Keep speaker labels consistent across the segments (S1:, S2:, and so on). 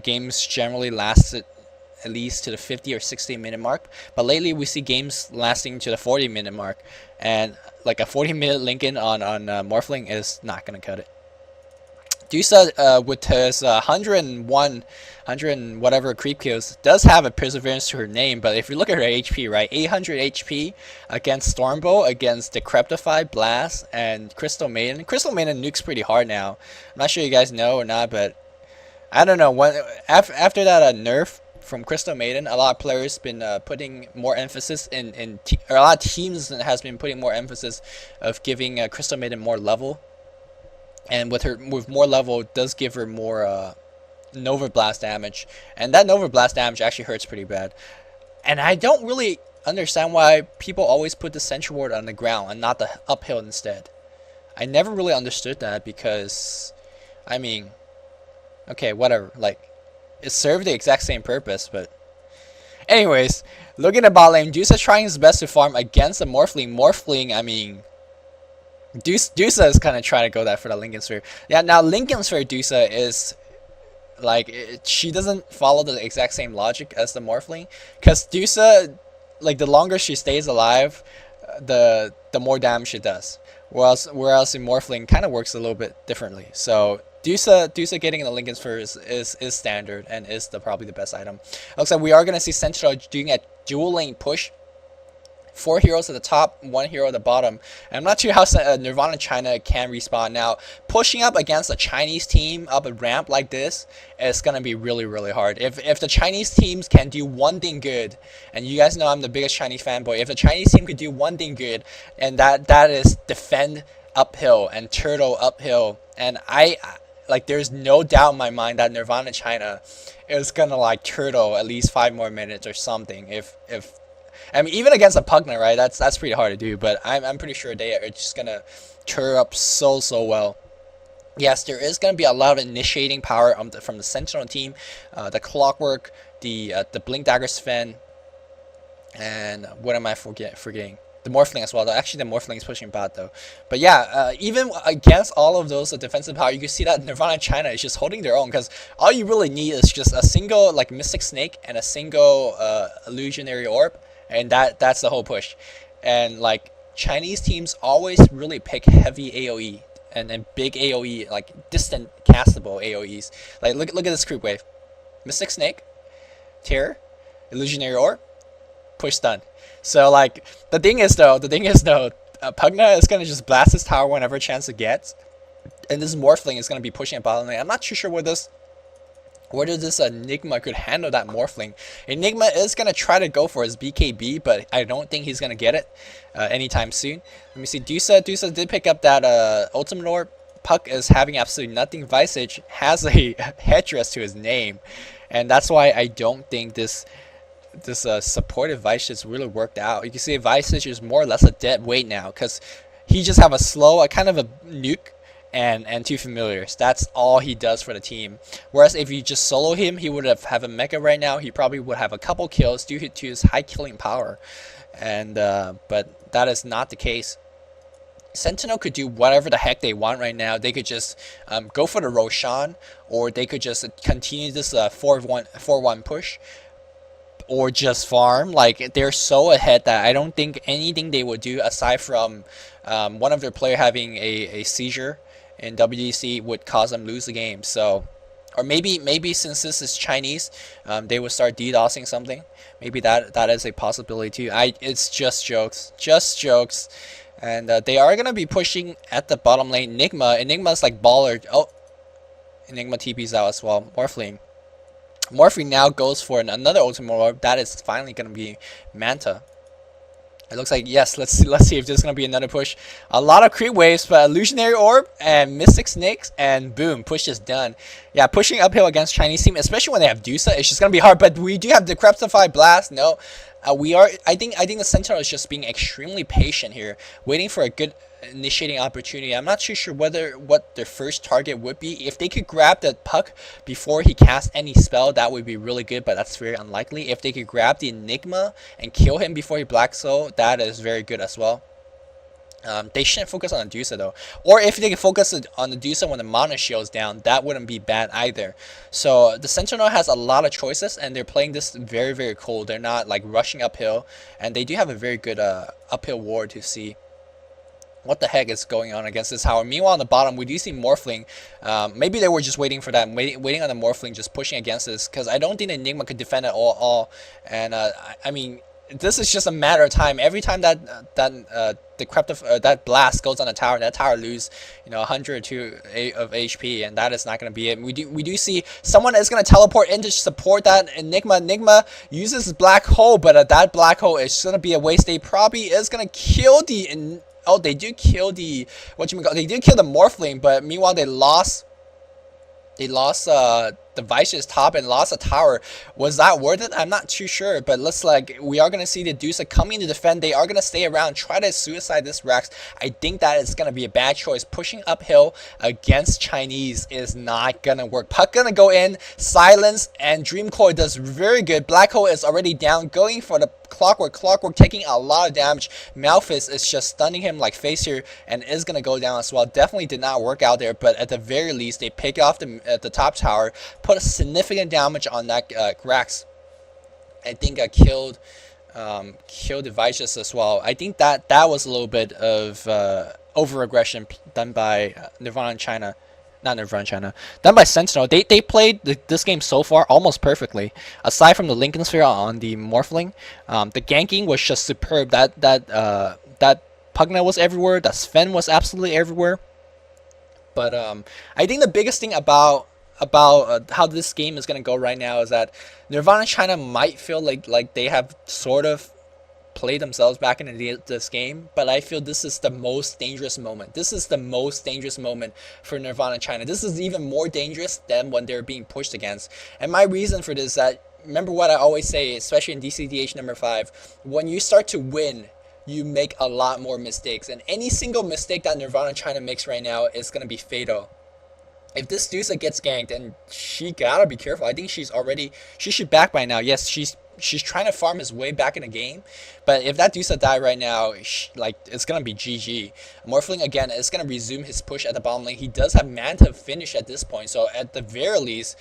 S1: games generally lasted at least to the 50 or 60-minute mark. But lately we see games lasting to the 40-minute mark, and like a 40-minute Lincoln on Morphling is not gonna cut it. Dusa, with his 100 and whatever creep kills, does have a perseverance to her name, but if you look at her HP, right, 800 HP against Stormbow, against Decryptify, Blast, and Crystal Maiden. Crystal Maiden nukes pretty hard now. I'm not sure you guys know or not, but I don't know. After that nerf from Crystal Maiden, a lot of players been putting more emphasis or a lot of teams has been putting more emphasis of giving Crystal Maiden more level, and with more level does give her more Nova Blast damage, and that Nova Blast damage actually hurts pretty bad. And I don't really understand why people always put the Sentry Ward on the ground and not the uphill instead. I never really understood that, because I mean, okay, whatever, like, it served the exact same purpose. But anyways, looking at bot lane, Dusa trying his best to farm against the Morphling. I mean, Dusa is kind of trying to go that for the Lincoln Sphere. Yeah, now Lincoln Sphere Dusa is like, she doesn't follow the exact same logic as the Morphling, because Dusa, like, the longer she stays alive, the more damage she does. Whereas in Morphling kind of works a little bit differently. So Dusa getting in the Lincoln Sphere is standard and is probably the best item. Looks like we are going to see Sentinel doing a dual lane push. 4 heroes at the top, 1 hero at the bottom. And I'm not sure how Nirvana China can respawn. Now, pushing up against a Chinese team up a ramp like this is going to be really, really hard. If the Chinese teams can do one thing good, and you guys know I'm the biggest Chinese fanboy, if the Chinese team could do one thing good, and that is defend uphill and turtle uphill, and like, there's no doubt in my mind that Nirvana China is going to, like, turtle at least 5 more minutes or something. I mean, even against a Pugna, right? That's pretty hard to do, but I'm pretty sure they are just gonna turn up so well. Yes, there is gonna be a lot of initiating power from the Sentinel team, the Clockwork, the Blink Dagger Sven, and what am I forgetting? The Morphling as well. Actually, the Morphling is pushing bot though. But yeah, even against all of those defensive power, you can see that Nirvana China is just holding their own, because all you really need is just a single, like, Mystic Snake and a single Illusionary Orb. And that's the whole push. And, like, Chinese teams always really pick heavy AoE and big AoE, like distant castable AoEs. Like, look at this creep wave. Mystic Snake, Terror, Illusionary Orb, push stun. So, like, the thing is though, Pugna is gonna just blast his tower whenever chance it gets, and this Morphling is gonna be pushing a bottom lane. I'm not too sure whether this Enigma could handle that Morphling. Enigma is going to try to go for his BKB, but I don't think he's going to get it anytime soon. Let me see. Dusa did pick up that Ultimate Orb. Puck is having absolutely nothing. Visage has a headdress to his name, and that's why I don't think this supportive Visage really worked out. You can see Visage is more or less a dead weight now, because he just have a slow, kind of a nuke, and 2 familiars. That's all he does for the team. Whereas if you just solo him, he would have a mecha right now. He probably would have a couple kills due to his high killing power. And but that is not the case. Sentinel could do whatever the heck they want right now. They could just go for the Roshan, or they could just continue this 4-1 push, or just farm. Like, they're so ahead that I don't think anything they would do aside from one of their player having a seizure in WDC would cause them lose the game. So, or maybe since this is Chinese, they would start DDoSing something. Maybe that is a possibility too. It's just jokes, and they are gonna be pushing at the bottom lane. Enigma's like baller. Oh, Enigma TP's out as well. Morphling now goes for another Ultimate Orb. That is finally gonna be Manta. It looks like, yes, let's see if there's going to be another push. A lot of creep waves, but Illusionary Orb and Mystic Snakes, and boom, push is done. Yeah, pushing uphill against Chinese team, especially when they have Dusa, it's just going to be hard. But we do have Decryptify Blast. No, I think the Sentinel is just being extremely patient here, waiting for a good initiating opportunity. I'm not too sure what their first target would be. If they could grab the Puck before he casts any spell, that would be really good, but that's very unlikely. If they could grab the Enigma and kill him before he Black Soul, that is very good as well. They shouldn't focus on the Dusa though. Or if they can focus on the Dusa when the Mana shield's down, that wouldn't be bad either. So the Sentinel has a lot of choices, and they're playing this very, very cool. They're not like rushing uphill, and they do have a very good uphill ward to see what the heck is going on against this tower. Meanwhile, on the bottom, we do see Morphling. Maybe they were just waiting for that, waiting on the Morphling, just pushing against this, because I don't think Enigma could defend it all. And I mean, this is just a matter of time. Every time that blast goes on the tower, that tower lose 100 or 2 of HP, and that is not going to be it. We do see someone is going to teleport in to support that Enigma. Enigma uses black hole, but that black hole is going to be a waste. They probably is going to kill the. Oh, they do kill the They did kill the Morphling, but meanwhile they lost. They lost the Vicious top and lost a tower. Was that worth it? I'm not too sure, but looks like we are going to see the Dusa coming to defend. They are going to stay around, try to suicide this Rex. I think that is going to be a bad choice. Pushing uphill against Chinese is not going to work. Puck going to go in, silence, and Dreamcore does very good. Black Hole is already down, going for the Clockwork. Clockwork taking a lot of damage. Malphus is just stunning him like face here and is going to go down as well. Definitely did not work out there, but at the very least, they pick off the top tower, put a significant damage on that Grax. I think killed the Vicious as well. I think that was a little bit of over-aggression done by Nirvana China. Not Nirvana China. Done by Sentinel. They played this game so far almost perfectly. Aside from the Lincoln Sphere on the Morphling, the ganking was just superb. That Pugna was everywhere. That Sven was absolutely everywhere. But I think the biggest thing about how this game is going to go right now is that Nirvana China might feel like they have sort of played themselves back into this game, but I feel this is the most dangerous moment. This is the most dangerous moment for Nirvana China. This is even more dangerous than when they're being pushed against. And my reason for this is that, remember what I always say, especially in DCDH number 5, when you start to win, you make a lot more mistakes. And any single mistake that Nirvana China makes right now is going to be fatal. If this Dusa gets ganked, and she gotta be careful. I think she should back by now. Yes, she's trying to farm his way back in the game, but if that Dusa die right now, it's gonna be GG. Morphling again is gonna resume his push at the bottom lane. He does have man to finish at this point, so at the very least,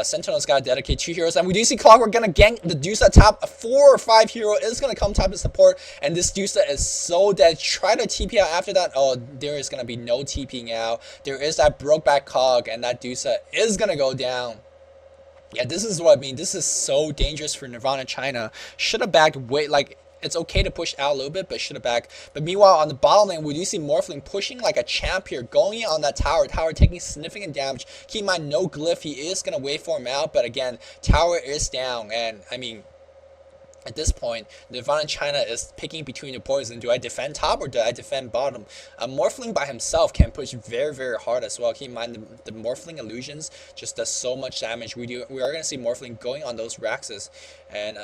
S1: Sentinel's got to dedicate 2 heroes, and we do see Clockwork gonna gank the Dusa top. A 4 or 5 hero is gonna come top as support, and this Dusa is so dead. Try to TP out after that. Oh, there is gonna be no TPing out. There is that broke back cog, and that Dusa is gonna go down. Yeah, this is what I mean. This is so dangerous for Nirvana China. Should have backed way, it's okay to push out a little bit, but should have backed. But meanwhile, on the bottom lane, we do see Morphling pushing like a champ here, going in on that tower. Tower taking significant damage. Keep in mind, no glyph. He is going to wait for him out, but again, tower is down. And, I mean, at this point, Nirvana China is picking between the poison. Do I defend top or do I defend bottom? Morphling by himself can push very, very hard as well. Keep in mind the Morphling illusions just does so much damage. We are going to see Morphling going on those Raxes. And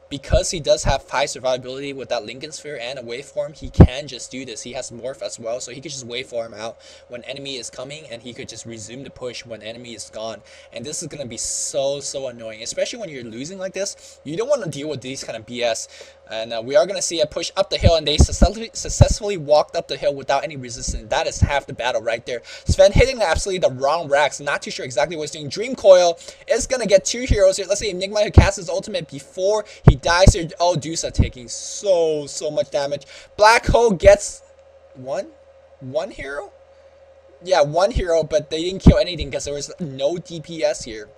S1: because he does have high survivability with that Lincoln Sphere and a waveform, he can just do this. He has Morph as well, so he could just waveform out when enemy is coming, and he could just resume the push when enemy is gone. And this is going to be so annoying, especially when you're losing like this. You don't want to deal with these kind of BS. And we are going to see a push up the hill, and they successfully walked up the hill without any resistance. That is half the battle right there. Sven hitting absolutely the wrong racks. Not too sure exactly what he's doing. Dream Coil is going to get 2 heroes here. Let's see Enigma who casts his ultimate before he dies here. Oh, Dusa taking so much damage. Black Hole gets one hero? Yeah, 1 hero, but they didn't kill anything because there was no DPS here.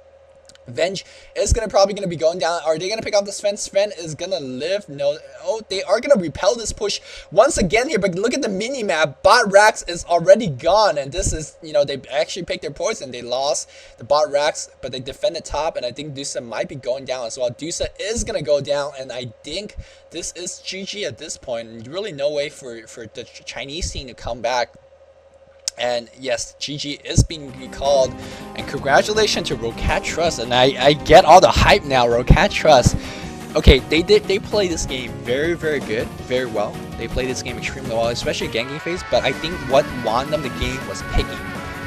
S1: Venge is probably gonna be going down. Are they gonna pick out the Sven? Sven is gonna live. No. Oh, they are gonna repel this push once again here. But look at the mini map. Bot Rax is already gone, and this is, they actually picked their poison. They lost the bot Rax, but they defended top, and I think Dusa might be going down as well. Dusa is gonna go down, and I think this is GG at this point. Really no way for the Chinese team to come back. And yes, GG is being recalled, and congratulations to Roccat.Trust. And I get all the hype now. Roccat.Trust. Okay, they play this game very good, very well. They play this game extremely well, especially ganking phase. But I think what won them the game was picking.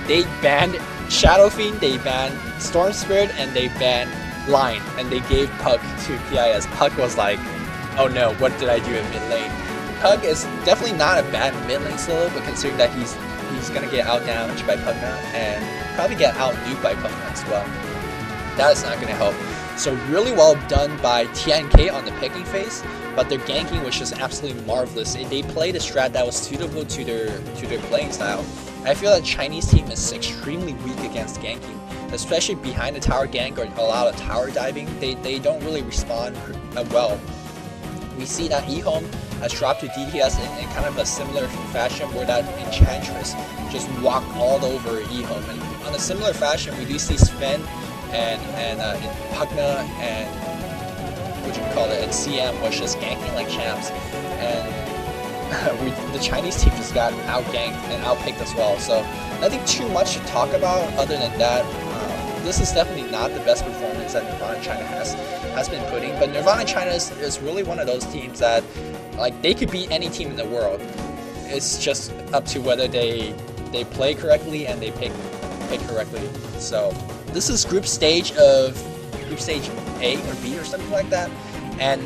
S1: They banned Shadow Fiend, they banned Storm Spirit, and they banned Lion, and they gave Puck to PIS. Puck was like, oh no, what did I do in mid lane? Pug is definitely not a bad mid lane solo, but considering that he's gonna get out damaged by Pugna and probably get out nuked by Pugna as well, that is not gonna help. So really well done by TNK on the picking phase, but their ganking was just absolutely marvelous. They played a strat that was suitable to their playing style. I feel that Chinese team is extremely weak against ganking, especially behind the tower gank or a lot of tower diving. They don't really respond well. We see that eHome has dropped to DTS in kind of a similar fashion, where that Enchantress just walked all over eHome. And on a similar fashion, we do see Sven and Pugna and and CM was just ganking like champs, and the Chinese team just got out-ganked and out-picked as well. So nothing too much to talk about other than that. This is definitely not the best performance that Nirvana China has been putting, but Nirvana China is really one of those teams that, like, they could beat any team in the world. It's just up to whether they play correctly and they pick correctly. So this is group stage A or B or something like that. And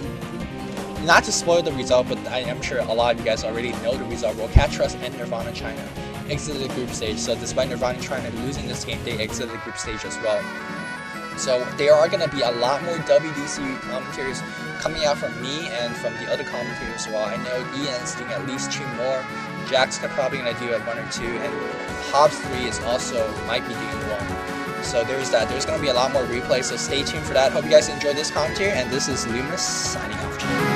S1: not to spoil the result, but I am sure a lot of you guys already know the result. Roccat.Trust and Nirvana China exited the group stage. So despite Nirvana China losing this game, they exited the group stage as well. So there are going to be a lot more WDC commentators coming out from me and from the other commentators as well. I know Ian's doing at least 2 more. Jack's probably going to do 1 or 2, and Hobbs 3 is also might be doing 1. So there's that. There's going to be a lot more replays, so stay tuned for that. Hope you guys enjoyed this commentary, and this is Loomis signing off.